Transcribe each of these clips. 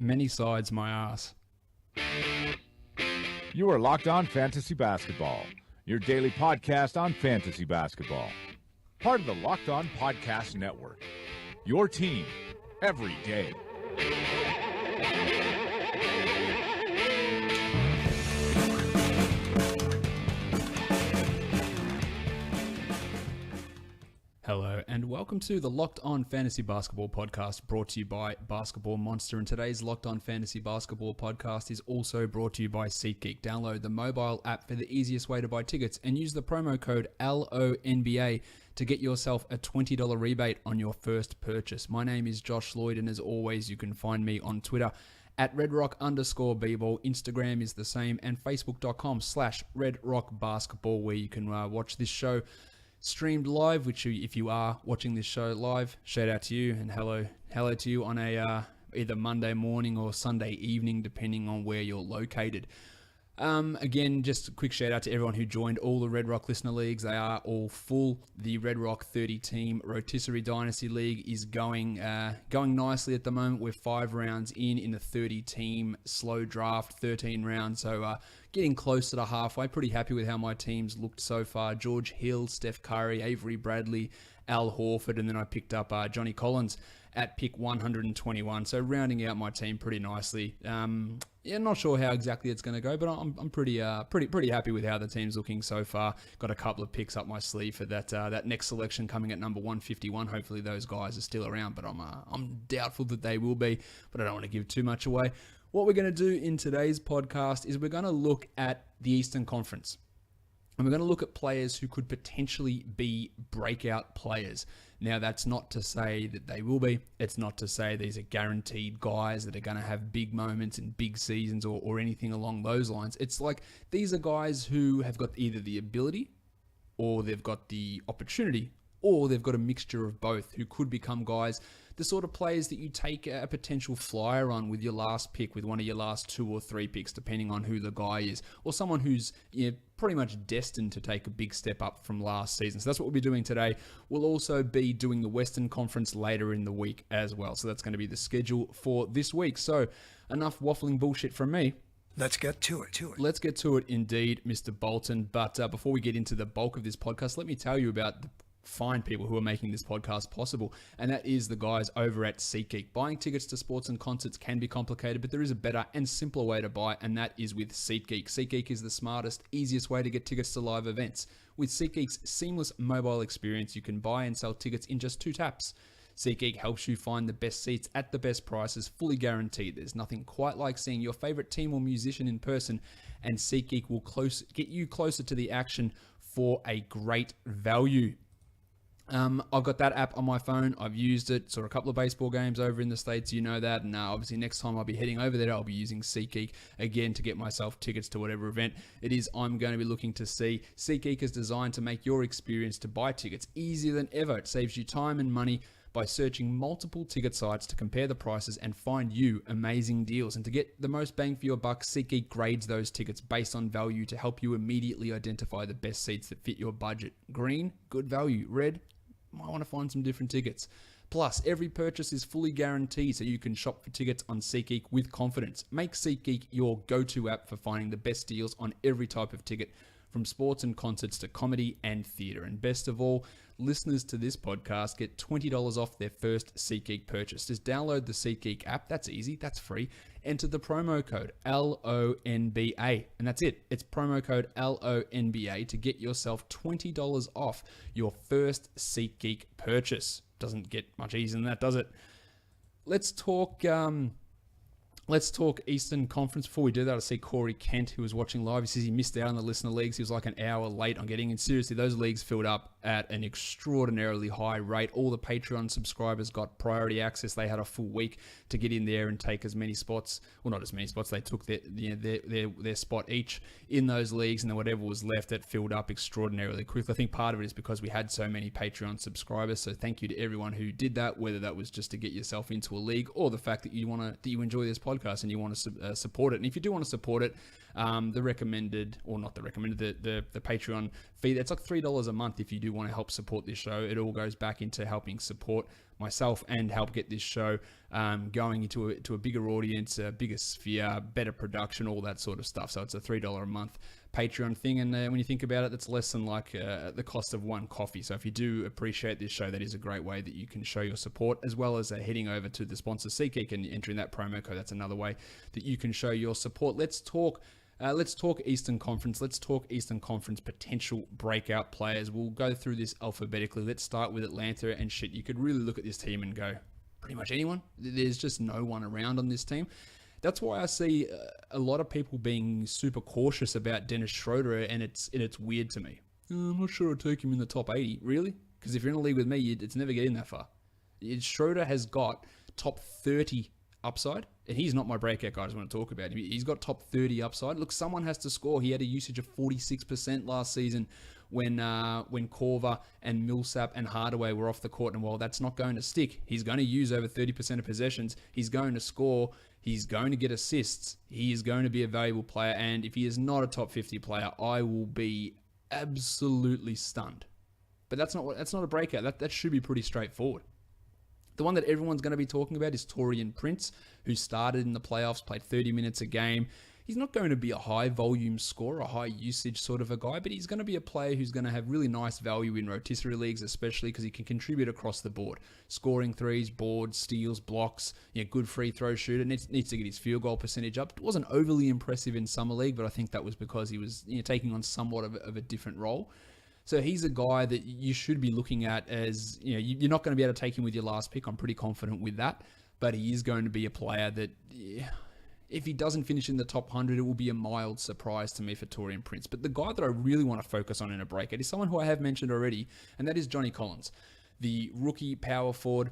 Many sides, my ass. You are Locked On Fantasy Basketball, your daily podcast on fantasy basketball. Part of the Locked On Podcast Network, your team every day. Hello and welcome to the Locked On Fantasy Basketball podcast, brought to you by Basketball Monster. And today's Locked On Fantasy Basketball podcast is also brought to you by SeatGeek. Download the mobile app for the easiest way to buy tickets and use the promo code LONBA to get yourself a $20 rebate on your first purchase. My name is Josh Lloyd, and as always, you can find me on Twitter at redrock_bball. Instagram is the same, and facebook.com/redrockbasketball, where you can watch this show streamed live, which if you are watching this show live, shout out to you and hello to you on a either Monday morning or Sunday evening, depending on where you're located. Again, just a quick shout out to everyone who joined all the Red Rock Listener Leagues. They are all full. The Red Rock 30-team Rotisserie Dynasty League is going nicely at the moment. We're 5 rounds in the 30-team slow draft, 13 rounds. So getting close to the halfway. Pretty happy with how my team's looked so far. George Hill, Steph Curry, Avery Bradley, Al Horford, and then I picked up Johnny Collins at pick 121. So rounding out my team pretty nicely. Not sure how exactly it's going to go, but I'm pretty happy with how the team's looking so far. Got a couple of picks up my sleeve for that next selection coming at number 151. Hopefully those guys are still around, but I'm doubtful that they will be. But I don't want to give too much away. What we're going to do in today's podcast is we're going to look at the Eastern Conference. And we're going to look at players who could potentially be breakout players. Now, that's not to say that they will be. It's not to say these are guaranteed guys that are going to have big moments and big seasons or anything along those lines. It's like these are guys who have got either the ability or they've got the opportunity or they've got a mixture of both, who could become guys, the sort of players that you take a potential flyer on with your last pick, with one of your last 2 or 3 picks, depending on who the guy is, or someone who's pretty much destined to take a big step up from last season. So that's what we'll be doing today. We'll also be doing the Western Conference later in the week as well. So that's going to be the schedule for this week. So enough waffling bullshit from me. Let's get to it. Let's get to it indeed, Mr. Bolton. But before we get into the bulk of this podcast, let me tell you about the fine people who are making this podcast possible, and that is the guys over at SeatGeek. Buying tickets to sports and concerts can be complicated, but there is a better and simpler way to buy, and that is with SeatGeek. SeatGeek is the smartest, easiest way to get tickets to live events. With SeatGeek's seamless mobile experience, you can buy and sell tickets in just 2 taps. SeatGeek helps you find the best seats at the best prices, fully guaranteed. There's nothing quite like seeing your favorite team or musician in person, and SeatGeek will get you closer to the action for a great value. I've got that app on my phone. I've used it. Saw a couple of baseball games over in the States. You know that. And obviously next time I'll be heading over there, I'll be using SeatGeek again to get myself tickets to whatever event it is I'm going to be looking to see. SeatGeek is designed to make your experience to buy tickets easier than ever. It saves you time and money by searching multiple ticket sites to compare the prices and find you amazing deals. And to get the most bang for your buck, SeatGeek grades those tickets based on value to help you immediately identify the best seats that fit your budget. Green, good value. Red, might want to find some different tickets. Plus, every purchase is fully guaranteed, so you can shop for tickets on SeatGeek with confidence. Make SeatGeek your go-to app for finding the best deals on every type of ticket, from sports and concerts to comedy and theatre. And best of all, listeners to this podcast get $20 off their first SeatGeek purchase. Just download the SeatGeek app. That's easy. That's free. Enter the promo code LONBA, and that's it. It's promo code LONBA to get yourself $20 off your first SeatGeek purchase. Doesn't get much easier than that, does it? Let's talk Eastern Conference. Before we do that, I see Corey Kent, who was watching live. He says he missed out on the listener leagues. He was like an hour late on getting in. Seriously, those leagues filled up at an extraordinarily high rate. All the Patreon subscribers got priority access. They had a full week to get in there and take as many spots. Well, not as many spots. They took their spot each in those leagues, and then whatever was left, it filled up extraordinarily quickly. I think part of it is because we had so many Patreon subscribers. So thank you to everyone who did that, whether that was just to get yourself into a league or the fact that you enjoy this podcast and you want to support it. And if you do want to support it, the Patreon fee, that's like $3 a month if you do want to help support this show, it all goes back into helping support myself and help get this show going into a bigger audience, a bigger sphere, better production, all that sort of stuff. So it's a $3 a month Patreon thing, and when you think about it, that's less than like the cost of one coffee. So if you do appreciate this show, that is a great way that you can show your support, as well as heading over to the sponsor SeatGeek and entering that promo code. That's another way that you can show your support. Let's talk Eastern Conference. Let's talk Eastern Conference potential breakout players. We'll go through this alphabetically. Let's start with Atlanta, and shit, you could really look at this team and go, pretty much anyone. There's just no one around on this team. That's why I see a lot of people being super cautious about Dennis Schroeder, and it's weird to me. I'm not sure I'll take him in the top 80. Really? Because if you're in a league with me, it's never getting that far. Schroeder has got top 30 upside, and he's not my breakout guy. I just want to talk about him. He's got top 30 upside. Look, someone has to score. He had a usage of 46% last season when Korver and Millsap and Hardaway were off the court, and while that's not going to stick, he's going to use over 30% of possessions. He's going to score. He's going to get assists. He is going to be a valuable player, and if he is not a top 50 player, I will be absolutely stunned. But that's not a breakout. That should be pretty straightforward. The one that everyone's going to be talking about is Taurean Prince, who started in the playoffs, played 30 minutes a game. He's not going to be a high volume scorer, a high usage sort of a guy, but he's going to be a player who's going to have really nice value in rotisserie leagues, especially because he can contribute across the board. Scoring threes, boards, steals, blocks, good free throw shooter, needs to get his field goal percentage up. It wasn't overly impressive in Summer League, but I think that was because he was taking on somewhat of a different role. So he's a guy that you should be looking at as, you're not going to be able to take him with your last pick. I'm pretty confident with that. But he is going to be a player that, if he doesn't finish in the top 100, it will be a mild surprise to me for Taurean Prince. But the guy that I really want to focus on in a breakout is someone who I have mentioned already, and that is Johnny Collins, the rookie power forward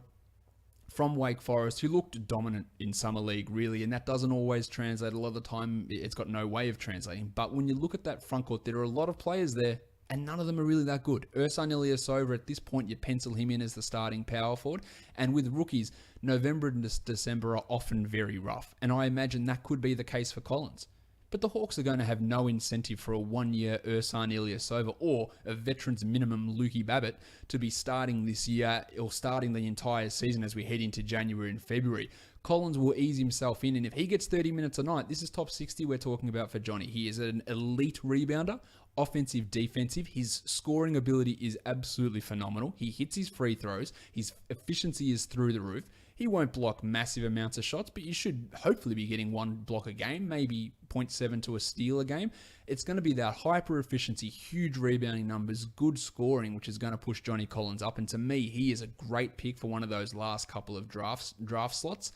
from Wake Forest, who looked dominant in Summer League, really, and that doesn't always translate. A lot of the time, it's got no way of translating. But when you look at that front court, there are a lot of players there, and none of them are really that good. Ersan Ilyasova, at this point, you pencil him in as the starting power forward. And with rookies, November and December are often very rough. And I imagine that could be the case for Collins. But the Hawks are going to have no incentive for a one-year Ersan Ilyasova or a veteran's minimum Lukey Babbitt to be starting this year or starting the entire season as we head into January and February. Collins will ease himself in, and if he gets 30 minutes a night, this is top 60 we're talking about for Johnny. He is an elite rebounder, offensive, defensive. His scoring ability is absolutely phenomenal. He hits his free throws. His efficiency is through the roof. He won't block massive amounts of shots, but you should hopefully be getting one block a game, maybe 0.7 to a steal a game. It's going to be that hyper efficiency, huge rebounding numbers, good scoring, which is going to push Johnny Collins up. And to me, he is a great pick for one of those last couple of draft slots.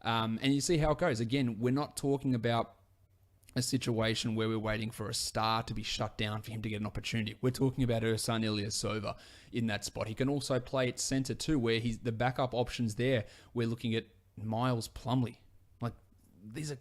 And you see how it goes. Again, we're not talking about a situation where we're waiting for a star to be shut down for him to get an opportunity. We're talking about Ersan Ilyasova in that spot. He can also play at center too, where he's the backup options there. We're looking at Miles Plumlee. Like, this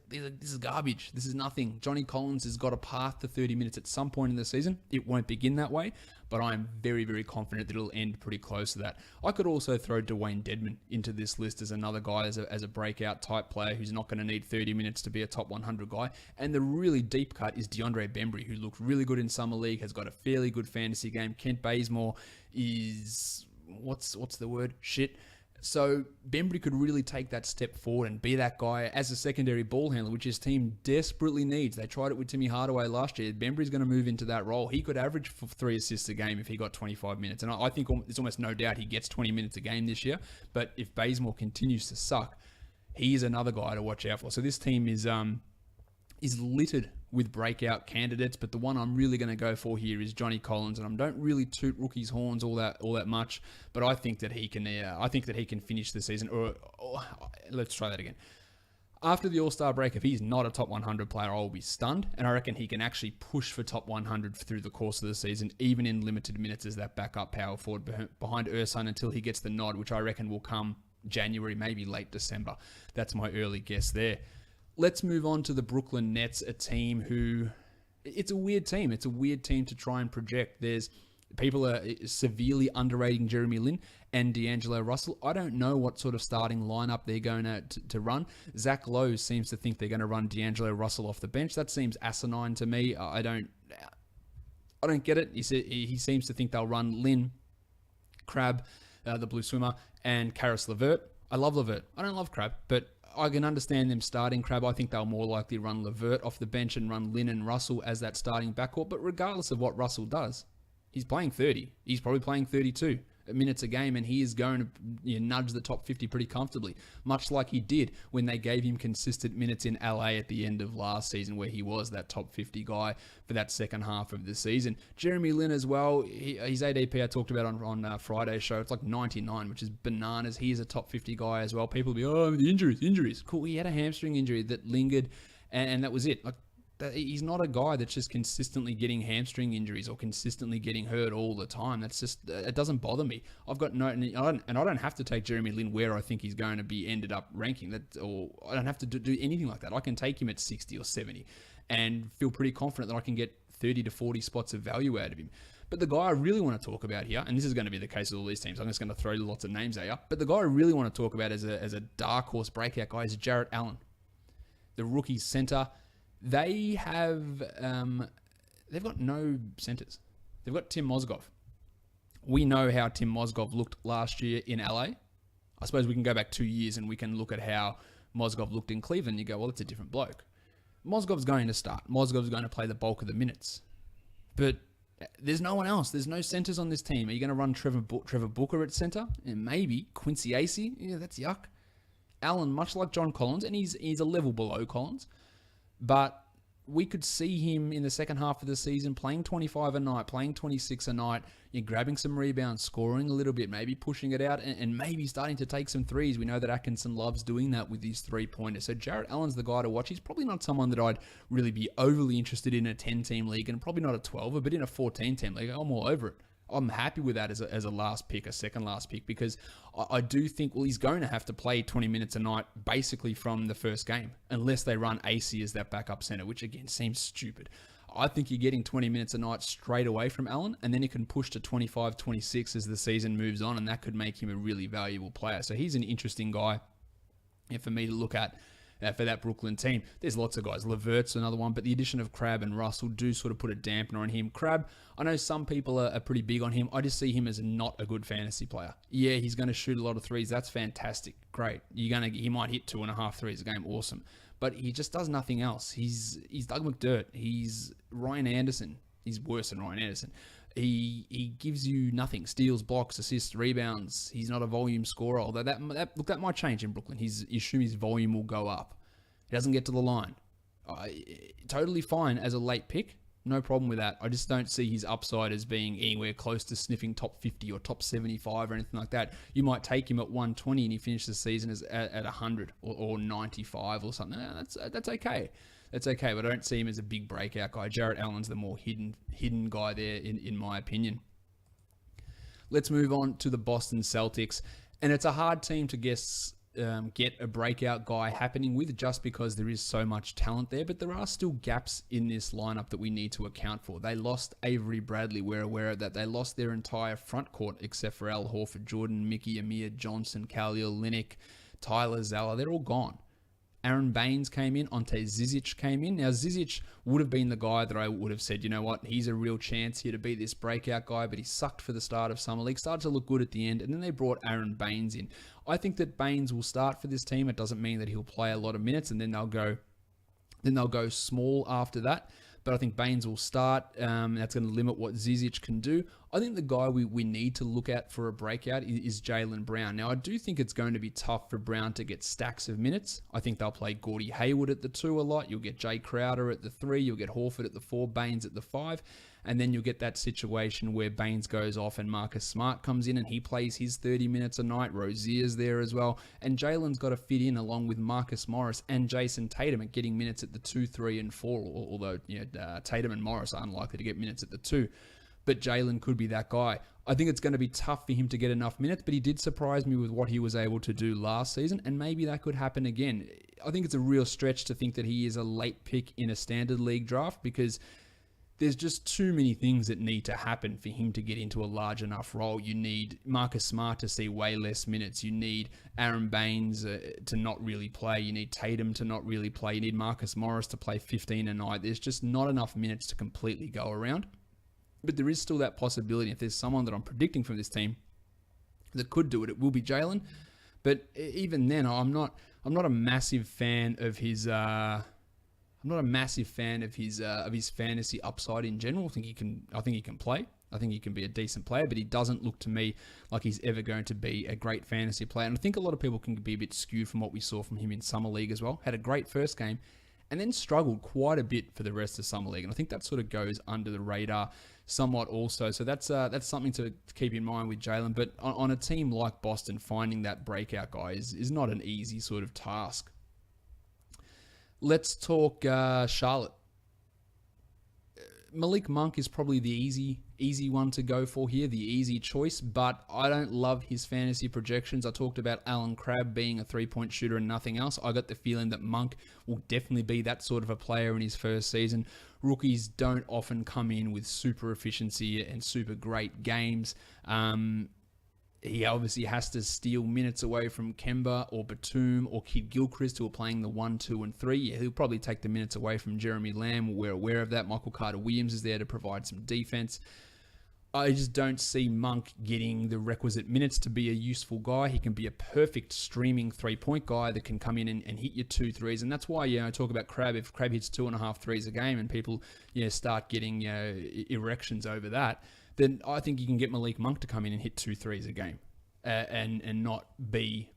is garbage. This is nothing. Johnny Collins has got a path to 30 minutes at some point in the season. It won't begin that way, but I'm very, very confident that it'll end pretty close to that. I could also throw Dwayne Dedmon into this list as another guy, as a breakout type player who's not going to need 30 minutes to be a top 100 guy. And the really deep cut is DeAndre Bembry, who looked really good in Summer League, has got a fairly good fantasy game. Kent Bazemore is, what's the word? Shit. So Bembry could really take that step forward and be that guy as a secondary ball handler, which his team desperately needs. They tried it with Timmy Hardaway last year. Bembry's going to move into that role. He could average for 3 assists a game if he got 25 minutes. And I think there's almost no doubt he gets 20 minutes a game this year. But if Bazemore continues to suck, he is another guy to watch out for. So this team is littered with breakout candidates, but the one I'm really going to go for here is Johnny Collins, and I don't really toot rookies' horns all that much, but I think that he can finish the season. Or let's try that again. After the All-Star break, if he's not a top 100 player, I will be stunned, and I reckon he can actually push for top 100 through the course of the season, even in limited minutes as that backup power forward behind Ersan until he gets the nod, which I reckon will come January, maybe late December. That's my early guess there. Let's move on to the Brooklyn Nets, a team who, it's a weird team. It's a weird team to try and project. People are severely underrating Jeremy Lin and D'Angelo Russell. I don't know what sort of starting lineup they're going to run. Zach Lowe seems to think they're going to run D'Angelo Russell off the bench. That seems asinine to me. I don't I don't get it. He seems to think they'll run Lynn, Crab, the blue swimmer, and Karis Levert. I love Levert. I don't love Crab, but I can understand them starting Crab. I think they'll more likely run Levert off the bench and run Lynn and Russell as that starting backcourt. But regardless of what Russell does, he's playing 30. He's probably playing 32 minutes a game, and he is going to nudge the top 50 pretty comfortably, much like he did when they gave him consistent minutes in LA at the end of last season, where he was that top 50 guy for that second half of the season. Jeremy Lin as well, his ADP I talked about on Friday's show, it's like 99, which is bananas. He is a top 50 guy as well. People will be, oh, the injuries. Cool, he had a hamstring injury that lingered, and that was it. Like, he's not a guy that's just consistently getting hamstring injuries or consistently getting hurt all the time. That's just, it doesn't bother me. I've got no, and I don't have to take Jeremy Lin where I think he's going to be ended up ranking. Or I don't have to do anything like that. I can take him at 60 or 70 and feel pretty confident that I can get 30 to 40 spots of value out of him. But the guy I really want to talk about here, and this is going to be the case with all these teams, I'm just going to throw lots of names at you, but the guy I really want to talk about as a dark horse breakout guy is Jarrett Allen, the rookie center. They have, they've got no centers. They've got Tim Mozgov. We know how Tim Mozgov looked last year in LA. I suppose we can go back 2 years and we can look at how Mozgov looked in Cleveland. You go, well, it's a different bloke. Mozgov's going to start. Mozgov's going to play the bulk of the minutes. But there's no one else. There's no centers on this team. Are you going to run Trevor Booker at center? And maybe Quincy Acey? Yeah, that's yuck. Allen, much like John Collins, and he's a level below Collins. But we could see him in the second half of the season playing 25 a night, playing 26 a night, grabbing some rebounds, scoring a little bit, maybe pushing it out, and maybe starting to take some threes. We know that Atkinson loves doing that with his three-pointers. So Jarrett Allen's the guy to watch. He's probably not someone that I'd really be overly interested in a 10-team league, and probably not a 12er, but in a 14-team league, I'm all over it. I'm happy with that as a last pick, a second last pick, because I do think, well, he's going to have to play 20 minutes a night basically from the first game, unless they run AC as that backup center, which again seems stupid. I think you're getting 20 minutes a night straight away from Allen, and then he can push to 25, 26 as the season moves on, and that could make him a really valuable player. So he's an interesting guy for me to look at. For that Brooklyn team. There's lots of guys. Levert's another one, but the addition of Crab and Russell do sort of put a dampener on him. Crab, I know some people are pretty big on him. I just see him as not a good fantasy player. Yeah, he's going to shoot a lot of threes. That's fantastic. Great. He might hit 2.5 threes a game. Awesome. But he just does nothing else. He's Doug McDirt. He's Ryan Anderson. He's worse than Ryan Anderson. He gives you nothing. Steals, blocks, assists, rebounds. He's not a volume scorer. Although that might change in Brooklyn. You assume his volume will go up. He doesn't get to the line. Totally fine as a late pick. No problem with that. I just don't see his upside as being anywhere close to sniffing top 50 or top 75 or anything like that. You might take him at 120 and he finishes the season at 100 or 95 or something. That's okay. That's okay, but I don't see him as a big breakout guy. Jarrett Allen's the more hidden guy there, in my opinion. Let's move on to the Boston Celtics. And it's a hard team to get a breakout guy happening with, just because there is so much talent there, but there are still gaps in this lineup that we need to account for. They lost Avery Bradley. We're aware of that. They lost their entire front court except for Al Horford, Jordan, Mickey, Amir Johnson, Khalil Olynyk, Tyler Zeller. They're all gone. Aaron Baines came in. Ante Zizic came in. Now, Zizic would have been the guy that I would have said, you know what, he's a real chance here to be this breakout guy, but he sucked for the start of Summer League, started to look good at the end, and then they brought Aaron Baines in. I think that Baines will start for this team. It doesn't mean that he'll play a lot of minutes, and then they'll go small after that. But I think Baines will start. That's going to limit what Zizic can do. I think the guy we need to look at for a breakout is Jaylen Brown. Now, I do think it's going to be tough for Brown to get stacks of minutes. I think they'll play Gordie Hayward at the 2 a lot. You'll get Jay Crowder at the 3. You'll get Horford at the 4, Baines at the 5. And then you'll get that situation where Baines goes off and Marcus Smart comes in and he plays his 30 minutes a night. Rozier's there as well. And Jalen's got to fit in along with Marcus Morris and Jason Tatum at getting minutes at the 2, 3, and 4. Although Tatum and Morris are unlikely to get minutes at the 2. But Jalen could be that guy. I think it's going to be tough for him to get enough minutes, but he did surprise me with what he was able to do last season, and maybe that could happen again. I think it's a real stretch to think that he is a late pick in a standard league draft, because there's just too many things that need to happen for him to get into a large enough role. You need Marcus Smart to see way less minutes. You need Aaron Baines to not really play. You need Tatum to not really play. You need Marcus Morris to play 15 a night. There's just not enough minutes to completely go around. But there is still that possibility. If there's someone that I'm predicting from this team that could do it, it will be Jalen. But even then, I'm not a massive fan of his. I'm not a massive fan of his fantasy upside in general. I think he can play. I think he can be a decent player, but he doesn't look to me like he's ever going to be a great fantasy player. And I think a lot of people can be a bit skewed from what we saw from him in Summer League as well. Had a great first game and then struggled quite a bit for the rest of Summer League. And I think that sort of goes under the radar somewhat also. So that's something to keep in mind with Jalen. But on a team like Boston, finding that breakout guy is not an easy sort of task. Let's talk Charlotte. Malik Monk is probably the easy one to go for here, the easy choice, but I don't love his fantasy projections. I talked about Alan Crabb being a three-point shooter and nothing else. I got the feeling that Monk will definitely be that sort of a player in his first season. Rookies don't often come in with super efficiency and super great games. He obviously has to steal minutes away from Kemba or Batum or Kid Gilchrist, who are playing the 1, 2, and 3. Yeah, he'll probably take the minutes away from Jeremy Lamb. We're aware of that. Michael Carter-Williams is there to provide some defense. I just don't see Monk getting the requisite minutes to be a useful guy. He can be a perfect streaming three-point guy that can come in and hit your 2 threes. And that's why, I talk about Crabb. If Crabb hits 2.5 threes a game and people, start getting erections over that, then I think you can get Malik Monk to come in and hit 2 threes a game and not be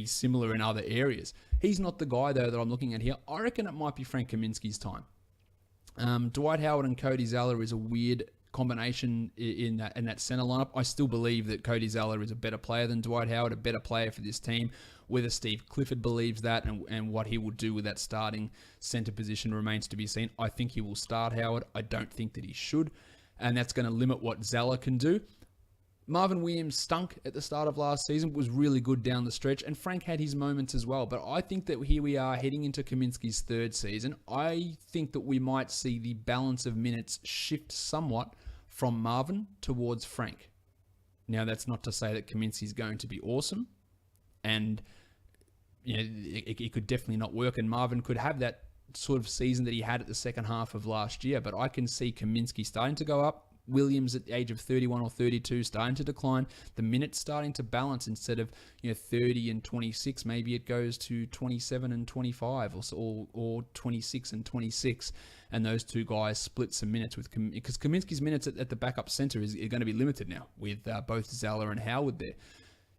similar in other areas. He's not the guy, though, that I'm looking at here. I reckon it might be Frank Kaminsky's time. Dwight Howard and Cody Zeller is a weird combination in that center lineup. I still believe that Cody Zeller is a better player than Dwight Howard, a better player for this team. Whether Steve Clifford believes that and what he will do with that starting center position remains to be seen. I think he will start Howard. I don't think that he should. And that's going to limit what Zeller can do. Marvin Williams stunk at the start of last season, was really good down the stretch, and Frank had his moments as well. But I think that here we are heading into Kaminsky's third season. I think that we might see the balance of minutes shift somewhat from Marvin towards Frank. Now, that's not to say that Kaminsky's going to be awesome, and it could definitely not work, and Marvin could have that sort of season that he had at the second half of last year, but I can see Kaminsky starting to go up, Williams at the age of 31 or 32 starting to decline, the minutes starting to balance. Instead of 30 and 26, maybe it goes to 27 and 25 or 26 and 26, and those two guys split some minutes because Kaminsky's minutes at the backup center are going to be limited now with both Zeller and Howard there.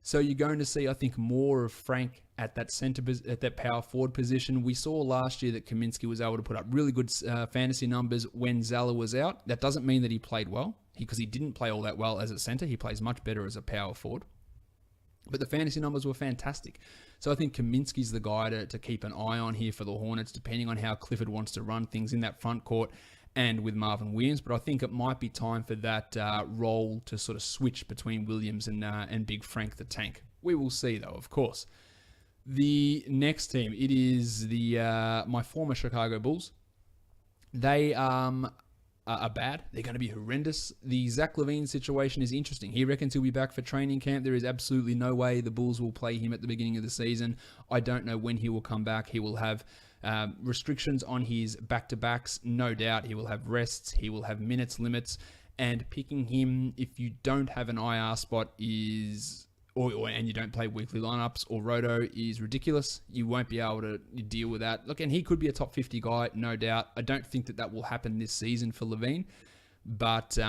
So you're going to see, I think, more of Frank at that center, at that power forward position. We saw last year that Kaminsky was able to put up really good fantasy numbers when Zeller was out. That doesn't mean that he played well, because he didn't play all that well as a center. He plays much better as a power forward. But the fantasy numbers were fantastic. So I think Kaminsky's the guy to keep an eye on here for the Hornets, depending on how Clifford wants to run things in that front court and with Marvin Williams. But I think it might be time for that role to sort of switch between Williams and Big Frank the Tank. We will see, though, of course. The next team, it is my former Chicago Bulls. They are bad. They're going to be horrendous. The Zach LaVine situation is interesting. He reckons he'll be back for training camp. There is absolutely no way the Bulls will play him at the beginning of the season. I don't know when he will come back. He will have restrictions on his back-to-backs. No doubt he will have rests. He will have minutes limits. And picking him, if you don't have an IR spot, and you don't play weekly lineups or roto, is ridiculous. You won't be able to deal with that. Look, and he could be a top 50 guy, no doubt. I don't think that will happen this season for LaVine, but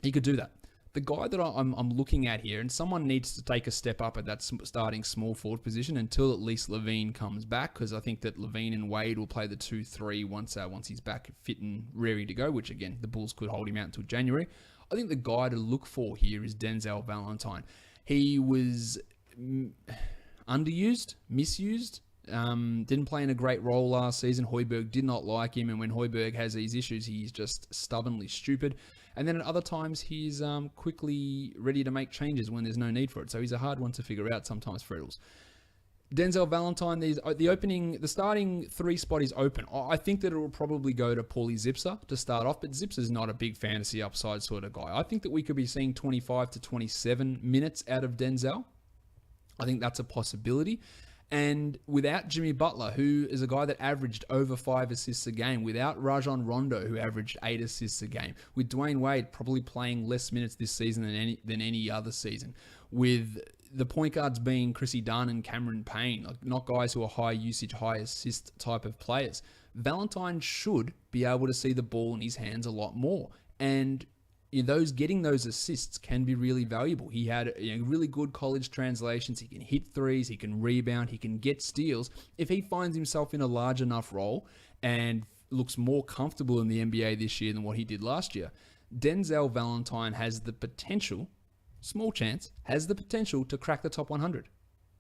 he could do that. The guy that I'm looking at here, and someone needs to take a step up at that starting small forward position until at least LaVine comes back, because I think that LaVine and Wade will play the 2-3 once he's back fit and ready to go, which again, the Bulls could hold him out until January. I think the guy to look for here is Denzel Valentine. He was underused, misused, didn't play in a great role last season. Hoiberg did not like him, and when Hoiberg has these issues, he's just stubbornly stupid. And then at other times, he's quickly ready to make changes when there's no need for it. So he's a hard one to figure out sometimes for Eddles. Denzel Valentine, the starting 3 spot is open. I think that it will probably go to Paulie Zipser to start off, but Zipser's not a big fantasy upside sort of guy. I think that we could be seeing 25 to 27 minutes out of Denzel. I think that's a possibility. And without Jimmy Butler, who is a guy that averaged over 5 assists a game, without Rajon Rondo, who averaged 8 assists a game, with Dwayne Wade probably playing less minutes this season than any other season, with the point guards being Chrissy Dunn and Cameron Payne, like not guys who are high usage, high assist type of players, Valentine should be able to see the ball in his hands a lot more. And getting those assists can be really valuable. He had really good college translations. He can hit threes. He can rebound. He can get steals. If he finds himself in a large enough role and looks more comfortable in the NBA this year than what he did last year, Denzel Valentine has the potential, small chance, has the potential to crack the top 100.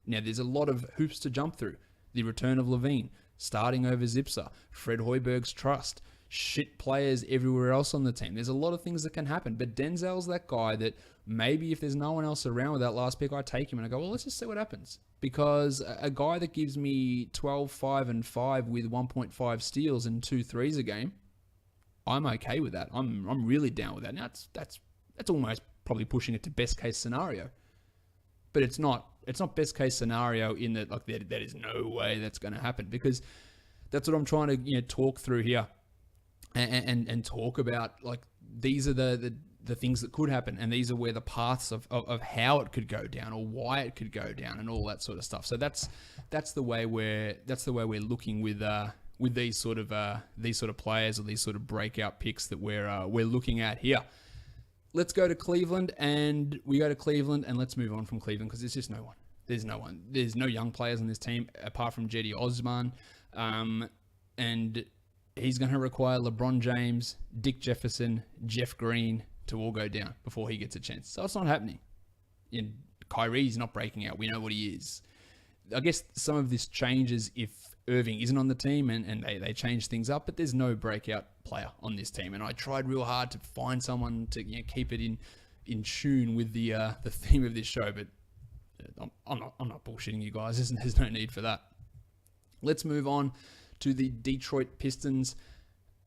Now, there's a lot of hoops to jump through. The return of Levine, starting over Zipser, Fred Hoiberg's trust, shit players everywhere else on the team. There's a lot of things that can happen, but Denzel's that guy that maybe if there's no one else around with that last pick, I take him and I go, well, let's just see what happens. Because a guy that gives me 12, 5, and 5 with 1.5 steals and 2 threes a game, I'm okay with that. I'm really down with that. Now, that's almost probably pushing it to best case scenario. But it's not best case scenario in that like there is no way that's going to happen, because that's what I'm trying to talk through here. And talk about, like, these are the things that could happen, and these are where the paths of how it could go down or why it could go down and all that sort of stuff. So that's the way we're looking with these sort of players or these sort of breakout picks that we're looking at here. Let's go to Cleveland, and let's move on from Cleveland because there's just no one. There's no one. There's no young players on this team apart from Cedi Osman, and he's going to require LeBron James, Dick Jefferson, Jeff Green to all go down before he gets a chance. So it's not happening. Kyrie's not breaking out. We know what he is. I guess some of this changes if Irving isn't on the team and they change things up, but there's no breakout player on this team. And I tried real hard to find someone to keep it in tune with the theme of this show, but I'm not bullshitting you guys. There's no need for that. Let's move on to the Detroit Pistons.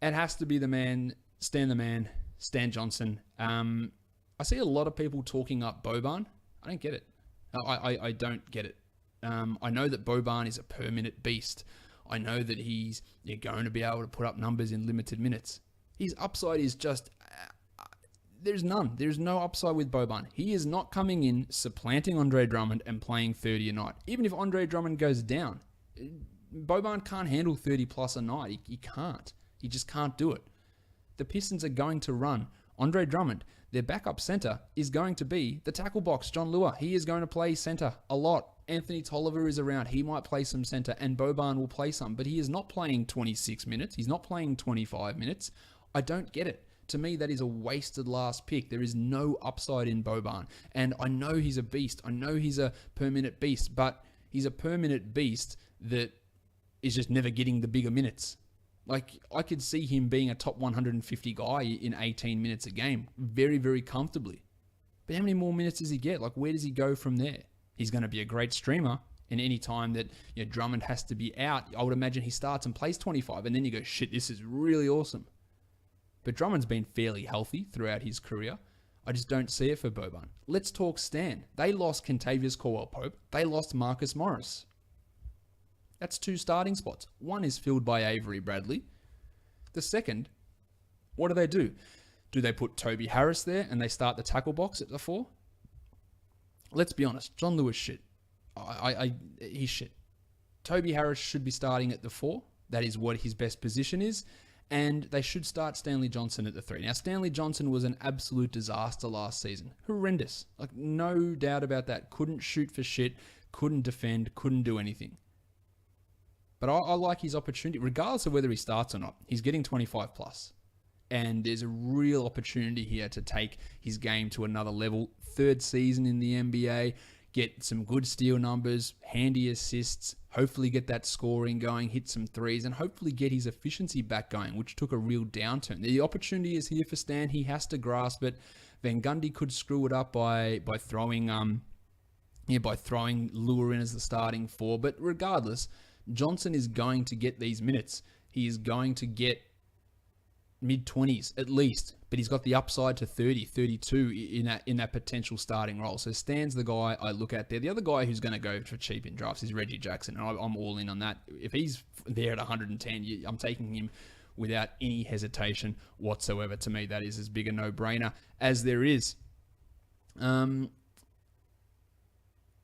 It has to be the man, Stan Johnson. I see a lot of people talking up Boban. I don't get it. I don't get it. I know that Boban is a per-minute beast. I know that he's going to be able to put up numbers in limited minutes. His upside is just... there's none. There's no upside with Boban. He is not coming in, supplanting Andre Drummond and playing 30 a night. Even if Andre Drummond goes down, Boban can't handle 30 plus a night. He can't. He just can't do it. The Pistons are going to run Andre Drummond. Their backup center is going to be the tackle box, John Lua. He is going to play center a lot. Anthony Tolliver is around. He might play some center, and Boban will play some, but he is not playing 26 minutes. He's not playing 25 minutes. I don't get it. To me, that is a wasted last pick. There is no upside in Boban. And I know he's a beast. I know he's a per-minute beast, but he's a per-minute beast that is just never getting the bigger minutes. Like, I could see him being a top 150 guy in 18 minutes a game very, very comfortably. But how many more minutes does he get? Like, where does he go from there? He's going to be a great streamer. And any time that Drummond has to be out, I would imagine he starts and plays 25. And then you go, shit, this is really awesome. But Drummond's been fairly healthy throughout his career. I just don't see it for Boban. Let's talk Stan. They lost Kentavious Caldwell-Pope. They lost Marcus Morris. That's 2 starting spots. One is filled by Avery Bradley. The second, what do? Do they put Toby Harris there and they start the tackle box at the 4? Let's be honest. John Lewis shit. He's shit. Toby Harris should be starting at the 4. That is what his best position is. And they should start Stanley Johnson at the 3. Now, Stanley Johnson was an absolute disaster last season. Horrendous. Like, no doubt about that. Couldn't shoot for shit. Couldn't defend. Couldn't do anything. But I like his opportunity, regardless of whether he starts or not. He's getting 25 plus. And there's a real opportunity here to take his game to another level. 3rd season in the NBA. Get some good steal numbers, handy assists, hopefully get that scoring going, hit some threes, and hopefully get his efficiency back going, which took a real downturn. The opportunity is here for Stan. He has to grasp it. Van Gundy could screw it up by throwing Lua in as the starting 4. But regardless, Johnson is going to get these minutes. He is going to get mid-20s at least, but he's got the upside to 30, 32 in that potential starting role. So Stan's the guy I look at there. The other guy who's going to go for cheap in drafts is Reggie Jackson, and I'm all in on that. If he's there at 110, I'm taking him without any hesitation whatsoever. To me, that is as big a no-brainer as there is.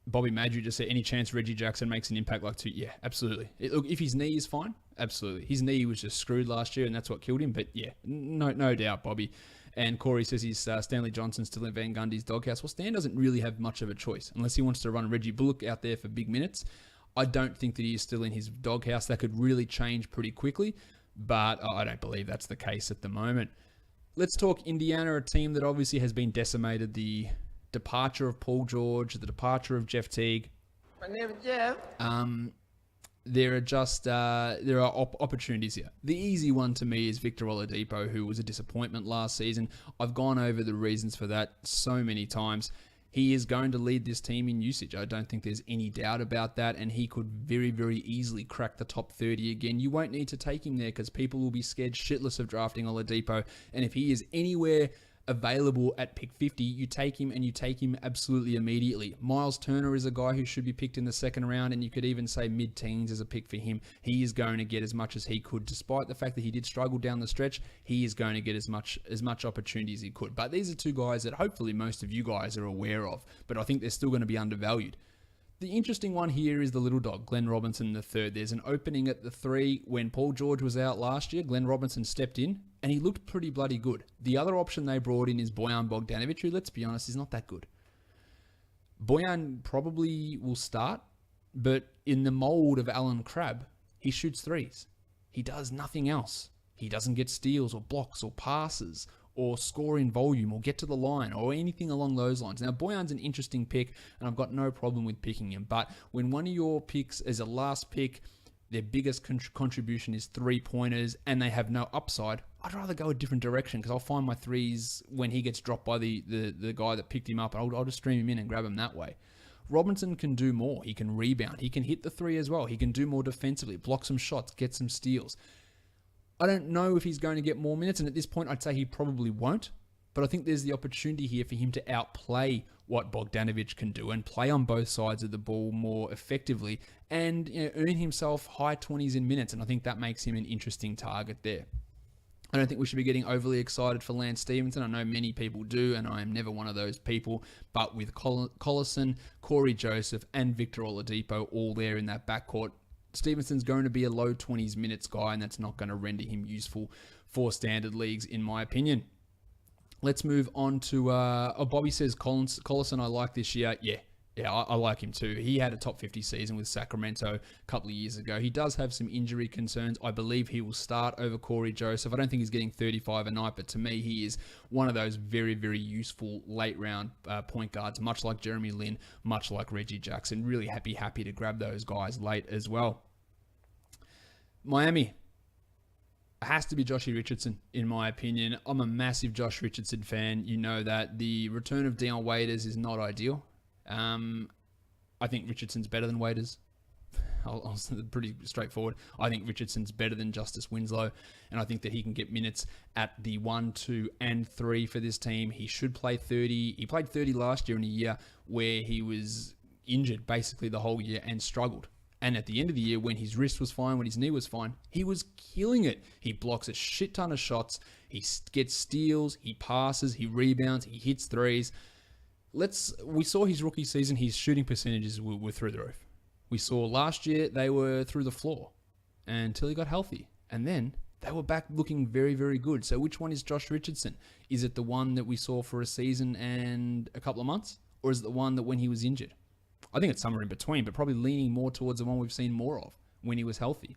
Bobby Madry just said, any chance Reggie Jackson makes an impact like two? Yeah, absolutely. Look, if his knee is fine, absolutely. His knee was just screwed last year, and that's what killed him. But yeah, no doubt, Bobby. And Corey says he's Stanley Johnson still in Van Gundy's doghouse. Well, Stan doesn't really have much of a choice unless he wants to run Reggie Bullock out there for big minutes. I don't think that he is still in his doghouse. That could really change pretty quickly, but I don't believe that's the case at the moment. Let's talk Indiana, a team that obviously has been decimated. The departure of Paul George, the departure of Jeff Teague. My name is Jeff. There are opportunities here. The easy one to me is Victor Oladipo, who was a disappointment last season. I've gone over the reasons for that so many times. He is going to lead this team in usage. I don't think there's any doubt about that, and he could very, very easily crack the top 30 again. You won't need to take him there because people will be scared shitless of drafting Oladipo, and if he is anywhere available at pick 50, you take him, and you take him absolutely immediately. Miles Turner is a guy who should be picked in the second round, and you could even say mid-teens as a pick for him. He is going to get as much as he could. Despite the fact that he did struggle down the stretch, he is going to get as much opportunity as he could. But these are two guys that hopefully most of you guys are aware of, but I think they're still going to be undervalued. The interesting one here is the little dog, Glenn Robinson III. There's an opening at the 3. When Paul George was out last year, Glenn Robinson stepped in, and he looked pretty bloody good. The other option they brought in is Bojan Bogdanovic, who, let's be honest, is not that good. Bojan probably will start, but in the mold of Alan Crabb, he shoots threes. He does nothing else. He doesn't get steals or blocks or passes or score in volume or get to the line or anything along those lines. Now, Bojan's an interesting pick, and I've got no problem with picking him. But when one of your picks is a last pick, their biggest contribution is 3-pointers, and they have no upside, I'd rather go a different direction because I'll find my threes when he gets dropped by the guy that picked him up, and I'll just stream him in and grab him that way. Robinson can do more. He can rebound. He can hit the 3 as well. He can do more defensively, block some shots, get some steals. I don't know if he's going to get more minutes, and at this point, I'd say he probably won't. But I think there's the opportunity here for him to outplay what Bogdanovic can do and play on both sides of the ball more effectively and earn himself high 20s in minutes, and I think that makes him an interesting target there. I don't think we should be getting overly excited for Lance Stevenson. I know many people do, and I am never one of those people. But with Collison, Corey Joseph, and Victor Oladipo all there in that backcourt, Stevenson's going to be a low 20s minutes guy, and that's not going to render him useful for standard leagues, in my opinion. Let's move on to, Bobby says Collison I like this year. Yeah, I like him too. He had a top 50 season with Sacramento a couple of years ago. He does have some injury concerns. I believe he will start over Corey Joseph. I don't think he's getting 35 a night, but to me, he is one of those very, very useful late round point guards, much like Jeremy Lin, much like Reggie Jackson. Really happy to grab those guys late as well. Miami. It has to be Joshy Richardson, in my opinion. I'm a massive Josh Richardson fan. You know that. The return of Dion Waiters is not ideal. I think Richardson's better than Waiters. I'll pretty straightforward. I think Richardson's better than Justice Winslow, and I think that he can get minutes at the 1, 2, and 3 for this team. He should play 30. He played 30 last year in a year where he was injured basically the whole year and struggled. And at the end of the year, when his wrist was fine, when his knee was fine, he was killing it. He blocks a shit ton of shots. He gets steals. He passes. He rebounds. He hits threes. We saw his rookie season. His shooting percentages were through the roof. We saw last year they were through the floor until he got healthy. And then they were back looking very, very good. So which one is Josh Richardson? Is it the one that we saw for a season and a couple of months? Or is it the one that when he was injured? I think it's somewhere in between, but probably leaning more towards the one we've seen more of when he was healthy.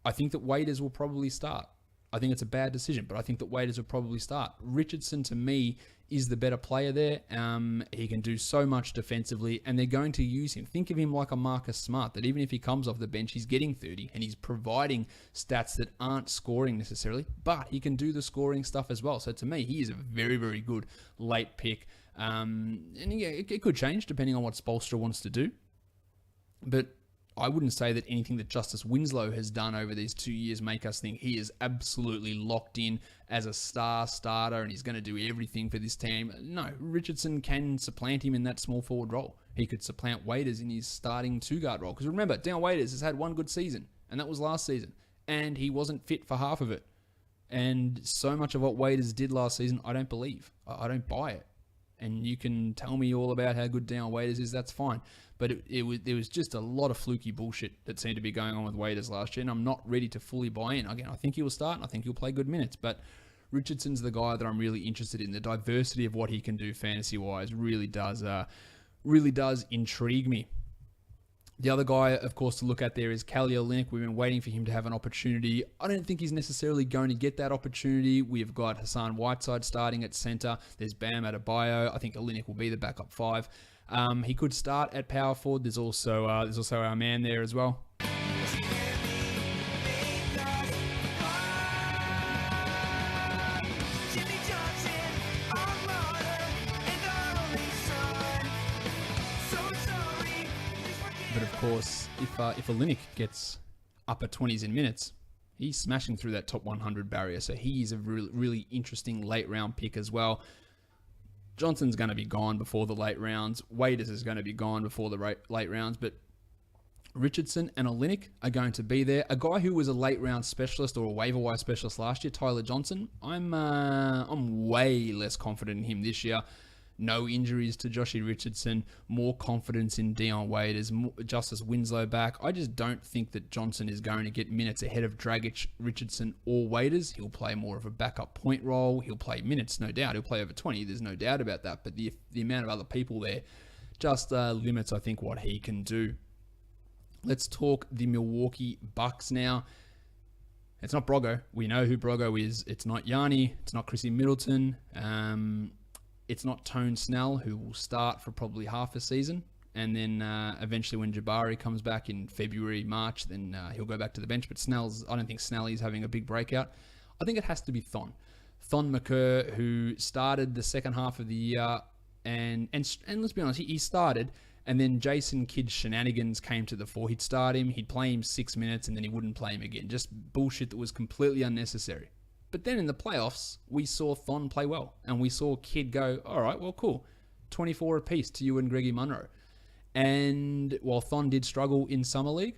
I think that Waiters will probably start. I think it's a bad decision, but I think that Waiters will probably start. Richardson, to me, is the better player there. He can do so much defensively, and they're going to use him. Think of him like a Marcus Smart, that even if he comes off the bench, he's getting 30, and he's providing stats that aren't scoring necessarily, but he can do the scoring stuff as well. So to me, he is a very, very good late pick. And yeah, it could change depending on what Spoelstra wants to do. But I wouldn't say that anything that Justice Winslow has done over these 2 years make us think he is absolutely locked in as a starter and he's going to do everything for this team. No, Richardson can supplant him in that small forward role. He could supplant Waiters in his starting two-guard role. Because remember, Dion Waiters has had one good season, and that was last season. And he wasn't fit for half of it. And so much of what Waiters did last season, I don't believe. I don't buy it. And you can tell me all about how good Dion Waiters is, that's fine. But there was just a lot of fluky bullshit that seemed to be going on with Waiters last year, and I'm not ready to fully buy in. Again, I think he will start, and I think he'll play good minutes, but Richardson's the guy that I'm really interested in. The diversity of what he can do fantasy-wise really does intrigue me. The other guy, of course, to look at there is Kelly Olynyk. We've been waiting for him to have an opportunity. I don't think he's necessarily going to get that opportunity. We've got Hassan Whiteside starting at center. There's Bam Adebayo. I think Olynyk will be the backup 5. He could start at power forward. There's also our man there as well. But of course, if Olynyk gets upper 20s in minutes, he's smashing through that top 100 barrier. So he is a really interesting late round pick as well. Johnson's going to be gone before the late rounds. Waiters is going to be gone before the late rounds. But Richardson and Olynyk are going to be there. A guy who was a late round specialist or a waiver wire specialist last year, Tyler Johnson, I'm way less confident in him this year. No injuries to Joshy Richardson, more confidence in Dion Waiters, Justice Winslow back. I just don't think that Johnson is going to get minutes ahead of Dragic, Richardson, or Waiters. He'll play more of a backup point role. He'll play minutes, no doubt. He'll play over 20. There's no doubt about that. But the amount of other people there just limits, I think, what he can do. Let's talk the Milwaukee Bucks now. It's not Broggo. We know who Broggo is. It's not Yanni. It's not Chrissy Middleton. It's not Tone Snell, who will start for probably half a season. And then eventually when Jabari comes back in February, March, then he'll go back to the bench. But I don't think Snelly's having a big breakout. I think it has to be Thon. Thon McCurr, who started the second half of the year. And let's be honest, he started. And then Jason Kidd's shenanigans came to the fore. He'd start him, he'd play him 6 minutes, and then he wouldn't play him again. Just bullshit that was completely unnecessary. But then in the playoffs, we saw Thon play well. And we saw Kidd go, all right, well, cool. 24 apiece to you and Greggy Munro. And while Thon did struggle in Summer League,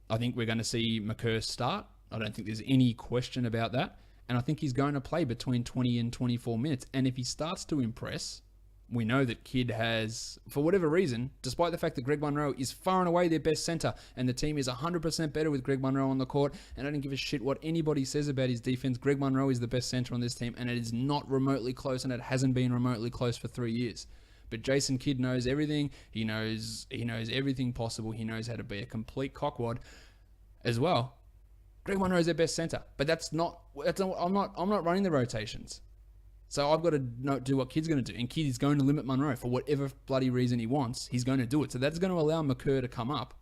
I think we're going to see McCurr start. I don't think there's any question about that. And I think he's going to play between 20 and 24 minutes. And if he starts to impress, we know that Kidd has, for whatever reason, despite the fact that Greg Monroe is far and away their best center, and the team is 100% better with Greg Monroe on the court, and I don't give a shit what anybody says about his defense, Greg Monroe is the best center on this team, and it is not remotely close, and it hasn't been remotely close for 3 years. But Jason Kidd knows everything. He knows everything possible. He knows how to be a complete cockwad as well. Greg Monroe is their best center, but I'm not running the rotations. So I've got to do what Kidd's going to do. And Kidd is going to limit Monroe for whatever bloody reason he wants. He's going to do it. So that's going to allow McCurr to come up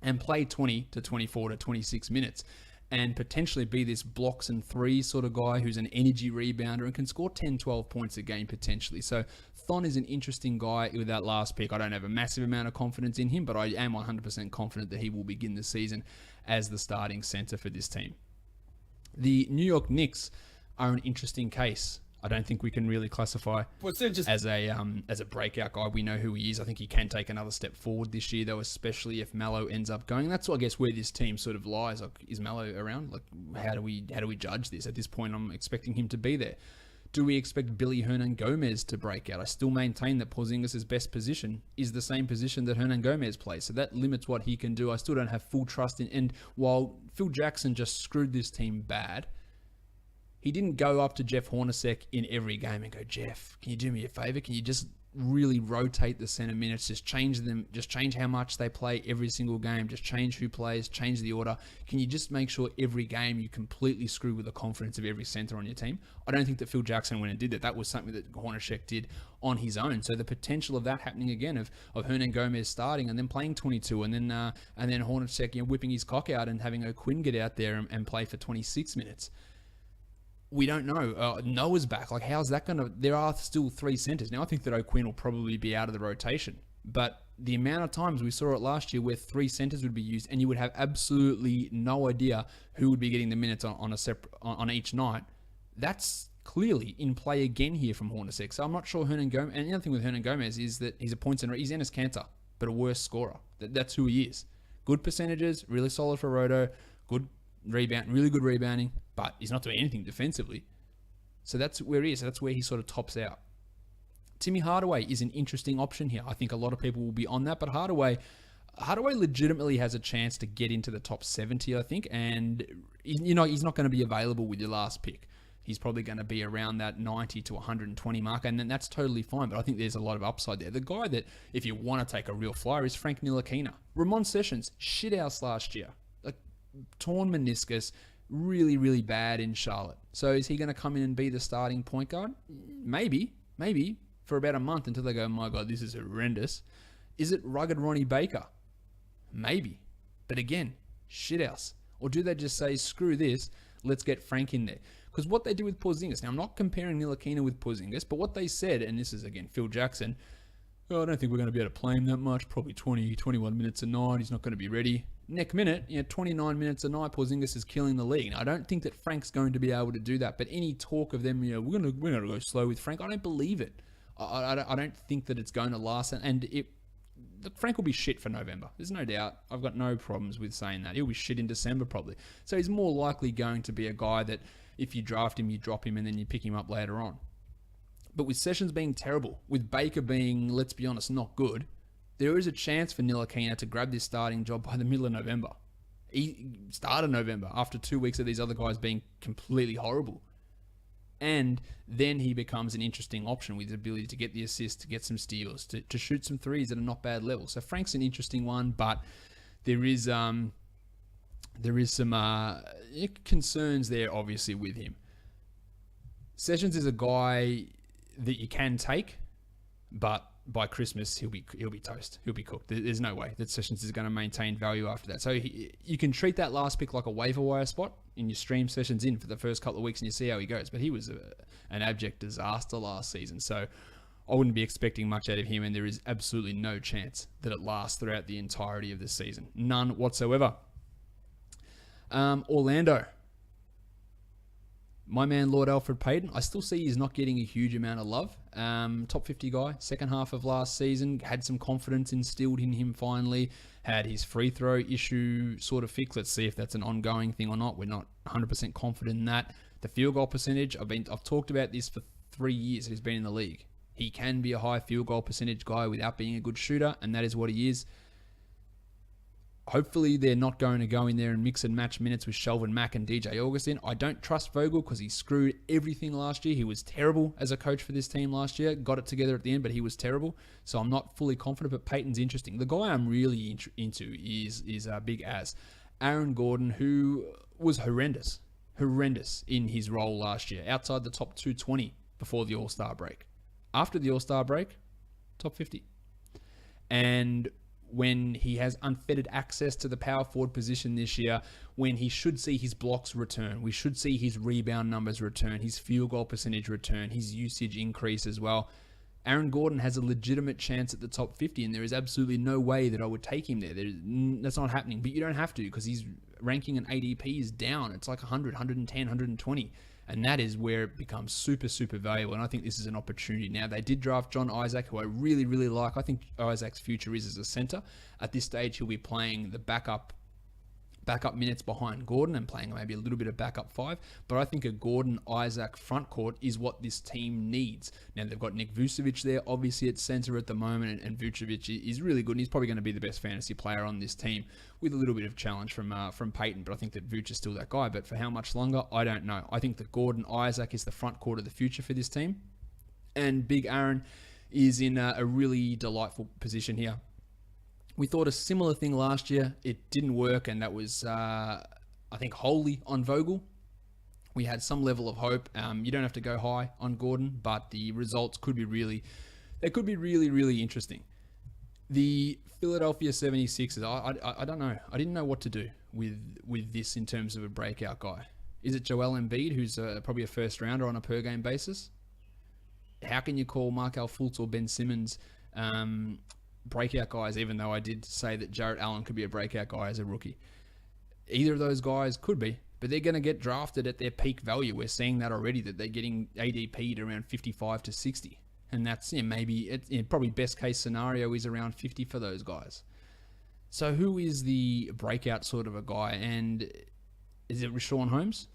and play 20 to 24 to 26 minutes and potentially be this blocks and threes sort of guy who's an energy rebounder and can score 10, 12 points a game potentially. So Thon is an interesting guy with that last pick. I don't have a massive amount of confidence in him, but I am 100% confident that he will begin the season as the starting center for this team. The New York Knicks are an interesting case. I don't think we can really classify as a breakout guy. We know who he is. I think he can take another step forward this year, though, especially if Melo ends up going. That's, I guess, where this team sort of lies. Like, is Melo around? Like, how do we judge this? At this point, I'm expecting him to be there. Do we expect Billy Hernan-Gomez to break out? I still maintain that Porzingis' best position is the same position that Hernan-Gomez plays, so that limits what he can do. I still don't have full trust in. And while Phil Jackson just screwed this team bad, he didn't go up to Jeff Hornacek in every game and go, Jeff, can you do me a favor? Can you just really rotate the center minutes? Just change them. Just change how much they play every single game. Just change who plays. Change the order. Can you just make sure every game you completely screw with the confidence of every center on your team? I don't think that Phil Jackson went and did that. That was something that Hornacek did on his own. So the potential of that happening again, of Hernan-Gomez starting and then playing 22 and then Hornacek whipping his cock out and having O'Quinn get out there and play for 26 minutes. We don't know. Noah's back. Like, how's that going to... There are still 3 centers. Now, I think that O'Quinn will probably be out of the rotation. But the amount of times we saw it last year where 3 centers would be used and you would have absolutely no idea who would be getting the minutes on each night, that's clearly in play again here from Hornacek. So I'm not sure Hernan Gomez. And the other thing with Hernan Gomez is that he's a points and he's Enes Kanter, but a worse scorer. That's who he is. Good percentages, really solid for Roto, good rebound, really good rebounding, but he's not doing anything defensively. So that's where he is. That's where he sort of tops out. Timmy Hardaway is an interesting option here. I think a lot of people will be on that, but Hardaway legitimately has a chance to get into the top 70, I think, and he's not going to be available with your last pick. He's probably going to be around that 90 to 120 mark, and then that's totally fine, but I think there's a lot of upside there. The guy that, if you want to take a real flyer, is Frank Ntilikina. Ramon Sessions, shithouse last year. Like, torn meniscus, really, really bad in Charlotte. So is he going to come in and be the starting point guard? Maybe, for about a month until they go, oh my God, this is horrendous. Is it rugged Ronnie Baker? Maybe. But again, shithouse. Or do they just say, screw this, let's get Frank in there? Because what they do with Porzingis, now I'm not comparing Ntilikina with Porzingis, but what they said, and this is again Phil Jackson, I don't think we're going to be able to play him that much, probably 20, 21 minutes a night, he's not going to be ready. Next minute, 29 minutes a night, Porzingis is killing the league. Now, I don't think that Frank's going to be able to do that, but any talk of them, we're going to go slow with Frank, I don't believe it. I don't think that it's going to last, and Frank will be shit for November. There's no doubt. I've got no problems with saying that. He'll be shit in December probably. So he's more likely going to be a guy that if you draft him, you drop him, and then you pick him up later on. But with Sessions being terrible, with Baker being, let's be honest, not good, there is a chance for Ntilikina to grab this starting job by the middle of November. He started November after 2 weeks of these other guys being completely horrible. And then he becomes an interesting option with the ability to get the assists, to get some steals, to shoot some threes at a not bad level. So Frank's an interesting one, but there is some concerns there, obviously, with him. Sessions is a guy that you can take, but by Christmas he'll be toast. He'll be cooked. There's no way that Sessions is going to maintain value after that. So you can treat that last pick like a waiver wire spot, and you stream Sessions in for the first couple of weeks and you see how he goes. But he was an abject disaster last season, so I wouldn't be expecting much out of him, and there is absolutely no chance that it lasts throughout the entirety of this season. None whatsoever. Orlando. My man, Lord Alfred Payton, I still see he's not getting a huge amount of love. Top 50 guy, second half of last season, had some confidence instilled in him finally, had his free throw issue sort of fixed. Let's see if that's an ongoing thing or not. We're not 100% confident in that. The field goal percentage, I've talked about this for 3 years he's been in the league. He can be a high field goal percentage guy without being a good shooter, and that is what he is. Hopefully they're not going to go in there and mix and match minutes with Shelvin Mack and DJ Augustin. I don't trust Vogel because he screwed everything last year. He was terrible as a coach for this team last year. Got it together at the end, but he was terrible. So I'm not fully confident, but Peyton's interesting. The guy I'm really into is Big Az. Aaron Gordon, who was horrendous in his role last year. Outside the top 220 before the All-Star break. After the All-Star break, top 50. And when he has unfettered access to the power forward position this year, when he should see his blocks return, we should see his rebound numbers return, his field goal percentage return, his usage increase as well. Aaron Gordon has a legitimate chance at the top 50, and there is absolutely no way that I would take him there. That's not happening, but you don't have to because his ranking and ADP is down. It's like 100, 110, 120. And that is where it becomes super, super valuable. And I think this is an opportunity. Now, they did draft John Isaac, who I really, really like. I think Isaac's future is as a center. At this stage, he'll be playing the backup minutes behind Gordon and playing maybe a little bit of backup 5. But I think a Gordon-Isaac front court is what this team needs. Now, they've got Nick Vucevic there, obviously at center at the moment, and Vucevic is really good, and he's probably going to be the best fantasy player on this team with a little bit of challenge from Peyton, but I think that Vuce is still that guy. But for how much longer, I don't know. I think that Gordon-Isaac is the front court of the future for this team, and Big Aaron is in a really delightful position here. We thought a similar thing last year. It didn't work, and that was, I think, wholly on Vogel. We had some level of hope. You don't have to go high on Gordon, but the results could be really interesting. The Philadelphia 76ers, I don't know. I didn't know what to do with this in terms of a breakout guy. Is it Joel Embiid, who's probably a first rounder on a per game basis? How can you call Markelle Fultz or Ben Simmons breakout guys, even though I did say that Jarrett Allen could be a breakout guy as a rookie. Either of those guys could be, but they're going to get drafted at their peak value. We're seeing that already, that they're getting ADP'd around 55 to 60. And that's probably best case scenario is around 50 for those guys. So who is the breakout sort of a guy? And is it Rashawn Holmes?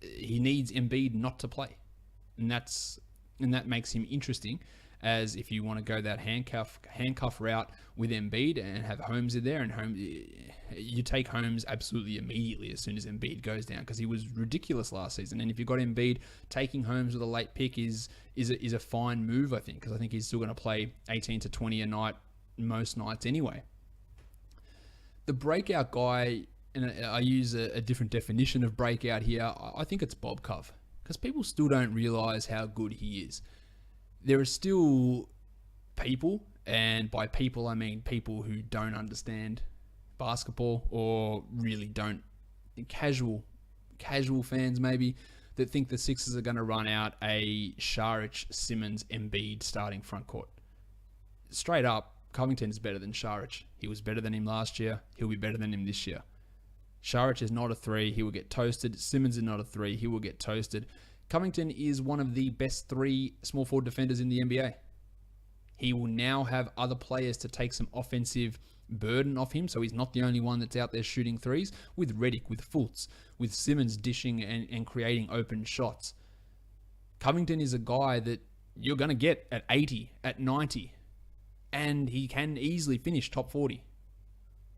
He needs Embiid not to play. And that makes him interesting, as if you want to go that handcuff route with Embiid and have Holmes in there, and Holmes, you take Holmes absolutely immediately as soon as Embiid goes down, because he was ridiculous last season. And if you've got Embiid, taking Holmes with a late pick is a fine move, I think, because I think he's still going to play 18 to 20 a night most nights anyway. The breakout guy, and I use a different definition of breakout here, I think it's Bob Cove, because people still don't realize how good he is. There are still people, and by people I mean people who don't understand basketball, or really don't, casual fans maybe, that think the Sixers are going to run out a Šarić, Simmons, Embiid starting front court. Straight up, Covington is better than Šarić. He was better than him last year. He'll be better than him this year. Šarić is not a 3. He will get toasted. Simmons is not a 3. He will get toasted. Covington is one of the best 3 small forward defenders in the NBA. He will now have other players to take some offensive burden off him, so he's not the only one that's out there shooting threes, with Redick, with Fultz, with Simmons dishing and creating open shots. Covington is a guy that you're going to get at 80, at 90, and he can easily finish top 40,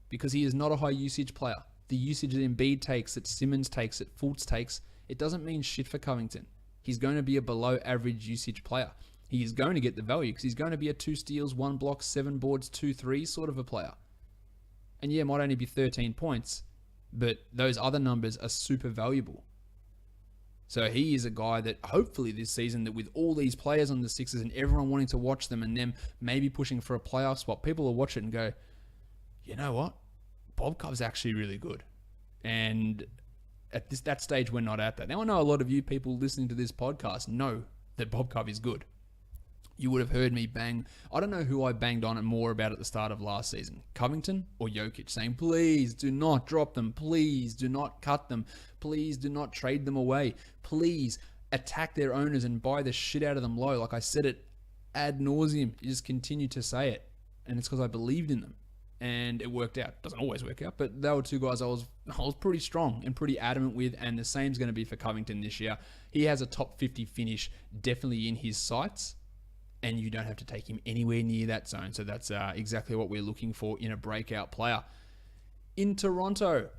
because he is not a high usage player. The usage that Embiid takes, that Simmons takes, that Fultz takes, it doesn't mean shit for Covington. He's going to be a below average usage player. He is going to get the value because he's going to be a 2 steals, 1 block, 7 boards, 2 threes sort of a player. And yeah, it might only be 13 points, but those other numbers are super valuable. So he is a guy that hopefully this season, that with all these players on the Sixers and everyone wanting to watch them and them maybe pushing for a playoff spot, people will watch it and go, you know what? Bob Cove's actually really good. And at that stage, we're not at that. Now, I know a lot of you people listening to this podcast know that Bob Cove is good. You would have heard me bang. I don't know who I banged on it more about at the start of last season, Covington or Jokic, saying, please do not drop them. Please do not cut them. Please do not trade them away. Please attack their owners and buy the shit out of them low. Like I said it ad nauseum. You just continue to say it. And it's because I believed in them. And it worked out. Doesn't always work out, but they were 2 guys I was pretty strong and pretty adamant with, and the same's going to be for Covington this year. He has a top 50 finish definitely in his sights, and you don't have to take him anywhere near that zone. So that's exactly what we're looking for in a breakout player. In Toronto,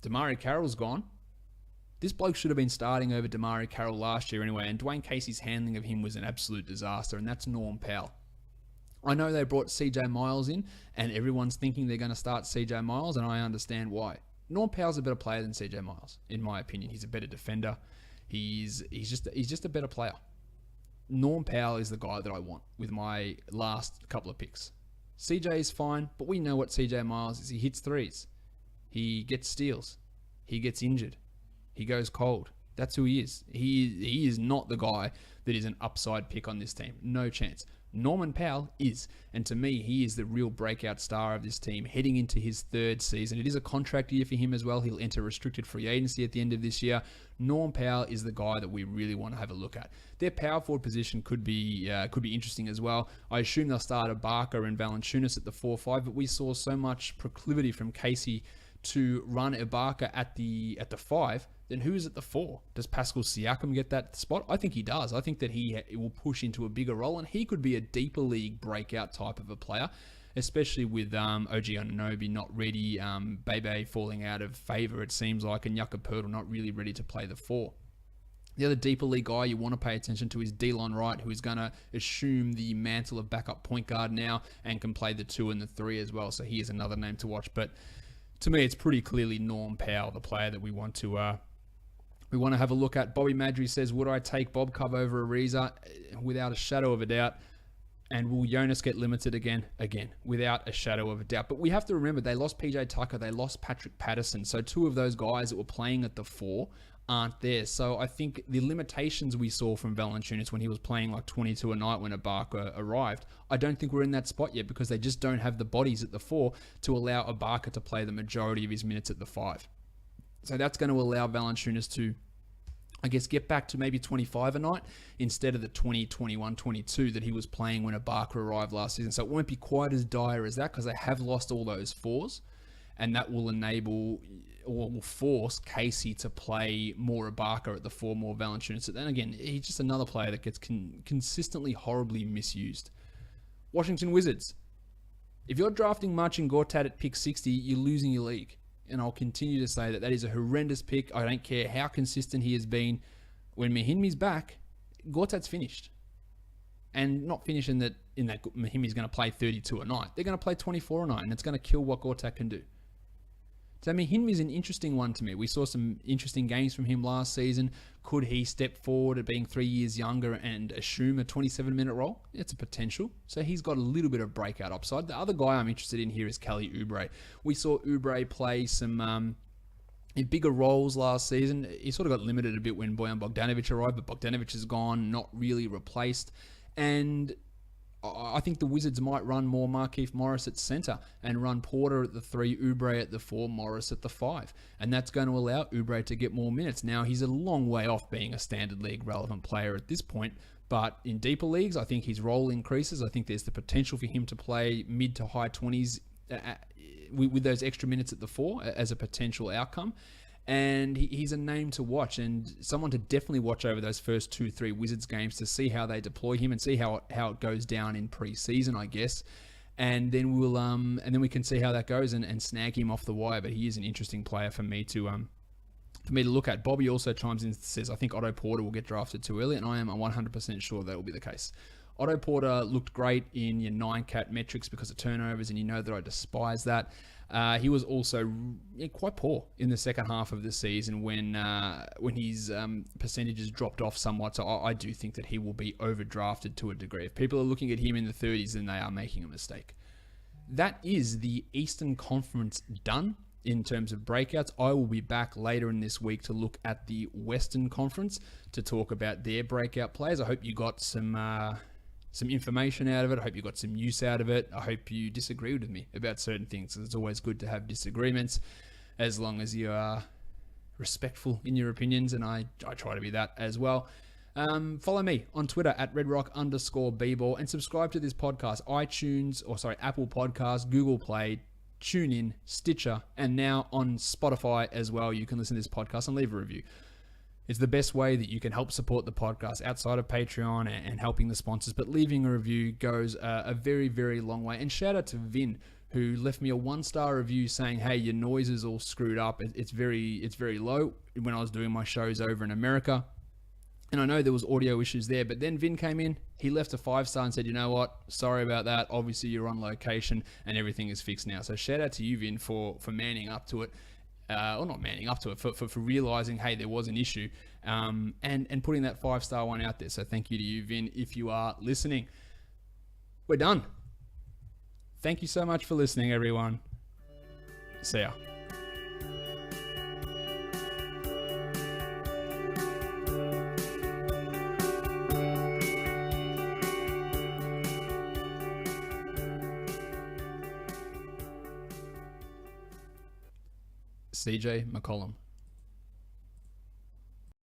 DeMarre Carroll's gone. This bloke should have been starting over DeMarre Carroll last year anyway, and Dwayne Casey's handling of him was an absolute disaster, and that's Norm Powell. I know they brought CJ Miles in, and everyone's thinking they're going to start CJ Miles, and I understand why. Norm Powell's a better player than CJ Miles, in my opinion. He's a better defender. He's just a better player. Norm Powell is the guy that I want with my last couple of picks. CJ is fine, but we know what CJ Miles is. He hits threes. He gets steals. He gets injured. He goes cold. That's who he is. He is not the guy that is an upside pick on this team. No chance. Norman Powell is, and to me, he is the real breakout star of this team heading into his 3rd season. It is a contract year for him as well. He'll enter restricted free agency at the end of this year. Norm Powell is the guy that we really want to have a look at. Their power forward position could be interesting as well. I assume they'll start Ibaka and Valanciunas at the 4-5, but we saw so much proclivity from Casey to run Ibaka at the 5, then who is at the 4? Does Pascal Siakam get that spot? I think he does. I think that he will push into a bigger role, and he could be a deeper league breakout type of a player, especially with OG Anunoby not ready, Bebe falling out of favor, it seems like, and Yucca Poeltl not really ready to play the 4. The other deeper league guy you want to pay attention to is Delon Wright, who is going to assume the mantle of backup point guard now and can play the 2 and the 3 as well, so he is another name to watch. But to me, it's pretty clearly Norm Powell, the player that we want to have a look at. Bobby Madry says, would I take Bob Cove over Ariza? Without a shadow of a doubt. And will Jonas get limited again? Again, without a shadow of a doubt. But we have to remember, they lost PJ Tucker, they lost Patrick Patterson. So two of those guys that were playing at the 4 aren't there. So I think the limitations we saw from Valanciunas when he was playing like 22 a night when Ibaka arrived, I don't think we're in that spot yet because they just don't have the bodies at the 4 to allow Ibaka to play the majority of his minutes at the 5. So that's going to allow Valanciunas to, I guess, get back to maybe 25 a night instead of the 20, 21, 22 that he was playing when Ibaka arrived last season. So it won't be quite as dire as that because they have lost all those 4s, and that will enable or will force Casey to play more Ibaka at the 4, more Valanciunas. Then again, he's just another player that gets consistently horribly misused. Washington Wizards. If you're drafting Marcin Gortat at pick 60, you're losing your league. And I'll continue to say that that is a horrendous pick. I don't care how consistent he has been. When Mahinmi's back, Gortat's finished. And not finishing that Mahinmi's going to play 32 a night. They're going to play 24 a night, and it's going to kill what Gortat can do. So Mahinmi's an interesting one to me. We saw some interesting games from him last season. Could he step forward at being 3 years younger and assume a 27-minute role? It's a potential. So he's got a little bit of breakout upside. The other guy I'm interested in here is Kelly Oubre. We saw Oubre play some in bigger roles last season. He sort of got limited a bit when Bojan Bogdanovic arrived, but Bogdanovic is gone, not really replaced. And I think the Wizards might run more Markieff Morris at center and run Porter at the 3, Oubre at the 4, Morris at the 5. And that's going to allow Oubre to get more minutes. Now, he's a long way off being a standard league relevant player at this point, but in deeper leagues, I think his role increases. I think there's the potential for him to play mid to high 20s with those extra minutes at the 4 as a potential outcome. And he's a name to watch and someone to definitely watch over those first 2-3 Wizards games to see how they deploy him and see how it goes down in preseason, I guess. And then we can see how that goes and snag him off the wire. But he is an interesting player for me to look at. Bobby also chimes in and says, I think Otto Porter will get drafted too early, and I am 100% sure that will be the case. Otto Porter looked great in your 9-cat metrics because of turnovers, and you know that I despise that. He was also quite poor in the second half of the season when his percentages dropped off somewhat. So I do think that he will be overdrafted to a degree. If people are looking at him in the 30s, then they are making a mistake. That is the Eastern Conference done in terms of breakouts. I will be back later in this week to look at the Western Conference to talk about their breakout players. I hope you got some information out of it. I hope you got some use out of it. I hope you disagreed with me about certain things. It's always good to have disagreements as long as you are respectful in your opinions, and I try to be that as well. Follow me on Twitter at redrock_bball and subscribe to this podcast. Apple Podcasts, Google Play, TuneIn, Stitcher, and now on Spotify as well. You can listen to this podcast and leave a review. It's the best way that you can help support the podcast outside of Patreon and helping the sponsors. But leaving a review goes a very, very long way. And shout out to Vin, who left me a 1-star review saying, hey, your noise is all screwed up. It's very low when I was doing my shows over in America. And I know there was audio issues there, but then Vin came in, he left a 5-star and said, you know what, sorry about that. Obviously you're on location and everything is fixed now. So shout out to you, Vin, for manning up to it. Or not manning up to it, for realizing, hey, there was an issue, and putting that 5-star one out there. So thank you to you, Vin, if you are listening. We're done. Thank you so much for listening, everyone. See ya. CJ McCollum.